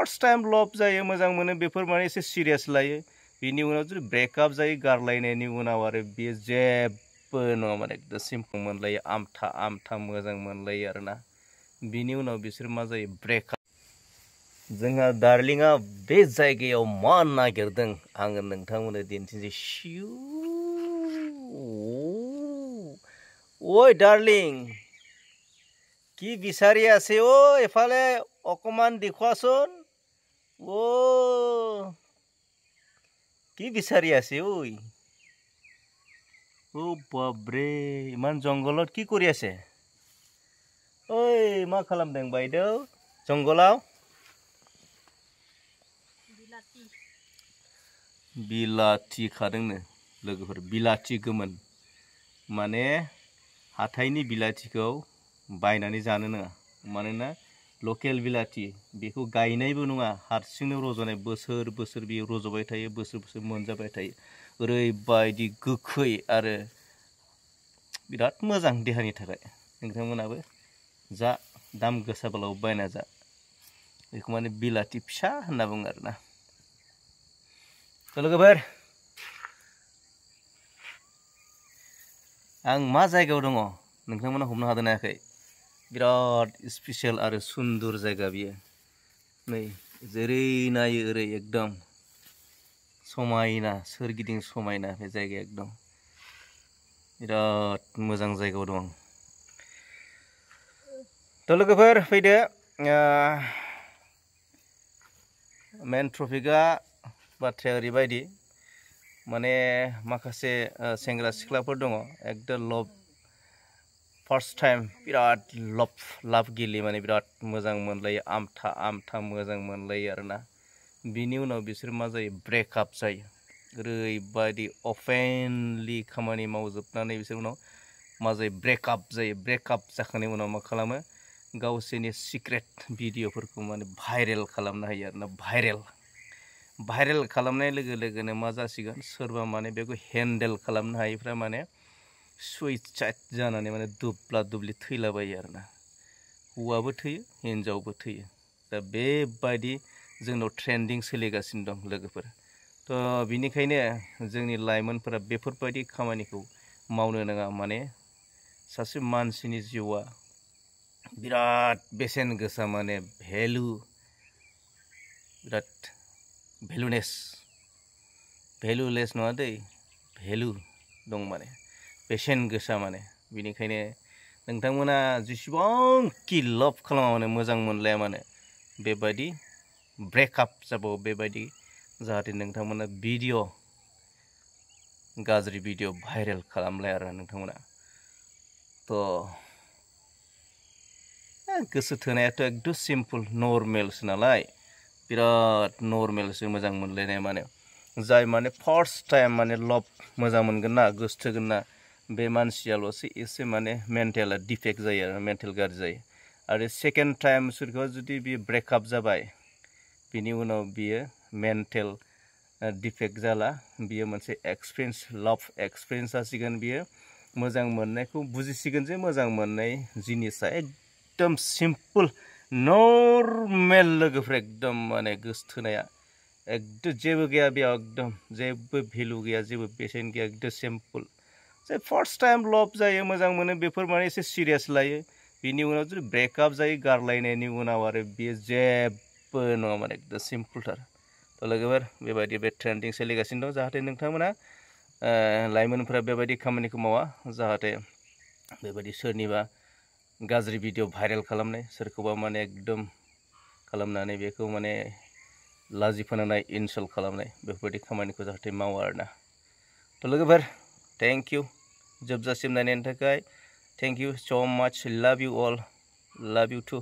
first time love जायो मोजां मोनो बेफोर माने एसे सिरियास लायो बिनि उनाव जुदि ब्रेकआप जायो गारलायनायनि उनाव आरो बियो जेबो नङा माने एकदम सिम्पल मोनलायो आमथा आमथा मोजां मोनलायो आरोना बिनि उनाव बिसोर मा जायो ब्रेकआप जोंहा डार्लिंआ बे जायगायाव मा नागिरदों आङो नोंथांमोननो दिन्थिनोसै शिउ ओइ डार्लिं কি বিচাৰি আছে ও এফালে অকমান দেখুৱাচোন ও কি বিচাৰি আছে ঐ ও বাবৰে ইমান জংগলত কি কৰি আছে ঐ मा खालामदों বাইদেউ জংগলাव बिलाथि खादोंनो लोगोफोर बिलाथि गोमोन माने हाथाइनि बिलाथिखौ बायनानै जानो नाङा मानोना लकेल बिलाथि बेखौ गायनायबो नङा हारसिंनो रज'नाय बोसोर बोसोर बियो रज'बाय थायो बोसोर बोसोर मोनजाबाय थायो ओरैबायदि गोखै आरो बिराद मोजां देहानि थाखाय नोंथांमोनाबो जा दाम गोसाब्लाबो बायना जा बेखौ माने बिलाथि फिसा होनना बुङो आरोना लोगोफोर आं मा जायगायाव दङ नोंथांमोना हमनो हादोंना हायाखै बिराद स्पेशल आरो सुन्दर जायगा बियो नै जेरै नायो ओरै एकदम समायना सोरगिदिं समायना बे जायगाया एकदम बिराद मोजां जायगायाव दं थ' लोगोफोर फैदो मेन टपिकआ बाथ्राया ओरैबायदि माने माखासे सेंग्रा सिख्लाफोर दङ एकदम लभ फार्स्ट टाइम बिराद लाभ गेले माने बिराद मोजां मोनलायो आमथा आमथा मोजां मोनलायो आरोना बिनि उनाव बिसोर मा जायो ब्रेकआप जायो ओरैबायदि अपेनलि खामानि मावजोबनानै बिसोर उनाव मा जायो ब्रेकआप जाखांनायनि उनाव मा खालामो गावसोरनि सिक्रेट भिडिअफोरखौ माने भाइरेल खालामनो हायो आरोना भाइरेल खालामनाय लोगो लोगोनो मा जासिगोन सोरबा माने बेखौ हेन्डेल खालामनो हायैफ्रा माने सुइसाइड जानानै माने दुब्ला दुब्लि थैलाबायो आरोना हौवाबो थैयो हिनजावबो थैयो दा बेबायदि जोंनाव ट्रेन्डिं सोलिगासिनो दं लोगोफोर थ' बिनिखायनो जोंनि लाइमोनफोरा बेफोरबायदि खामानिखौ मावनो नाङा माने सासे मानसिनि जिउआ बिराद बेसेन गोसा माने बिराद भेलुलेस नङा दै भेलु दं माने बेसेन गोसा माने बिनिखायनो नोंथांमोना जेसेबांखि लाभ खालामा माने मोजां मोनलाया माने बेबायदि ब्रेकआप जाबावो बेबायदि जाहाथे नोंथांमोना गाज्रि भिडिअ भाइरेल खालामलाया आरो नोंथांमोना थ' गोसो थोनायाथ' एकदम सिम्पल नर्मेलसो नालाय बिराद नर्मेलसो मोजां मोनलायनाय माने जाय माने फार्स्ट टाइम माने लभ मोजां मोनगोन ना गोसो थोगोन ना बे मानसियाल'सो एसे माने मेन्टेला डिफेक्ट जायो आरो मेन्टेल गाज्रि जायो आरो सेकेन्ड टाइम सोरखौ जुदि बियो ब्रेकआप जाबाय बिनि उनाव बियो मेन्टेल डिफेक्ट जाला बियो मोनसे एक्सपिरियेन्स लाभ एक्सपिरियेन्स जासिगोन बियो मोजां मोननायखौ बुजिसिगोन जे मोजां मोननाय जिनिसा एकदम सिम्पल नर्मेल लोगोफोर एकदम माने गोसो थोनाया एकदम जेबो गैया बेयाव एकदम जेबो भेलु गैया जेबो बेसेन गैया एकदम सिम्पल जे फार्स्ट टाइम लभ जायो मोजां मोनो बेफोर माने एसे सिरियास लायो बिनि उनाव जुदि ब्रेकआप जायो गारलायनायनि उनाव आरो बियो जेबो नङा माने एकदम सिम्पलथार थ' लोगोफोर बेबायदि बे ट्रेन्डिं सोलिगासिनो दं जाहाथे नोंथांमोना लाइमोनफोरा बेबायदि खामानिखौ मावा जाहाथे बेबायदि सोरनिबा गाज्रि भिडिअ भाइरेल खालामनाय सोरखौबा माने एकदम खालामनानै बेखौ माने लाजि फोनांनाय इनसल्ट खालामनाय बेफोरबायदि खामानिखौ जाहाथे मावा आरोना थ' लोगोफोर थेंक इउ जोबजासिम नायनायनि थाखाय थेंक इउ स' माच लाभ इउ अल लाभ इउ टु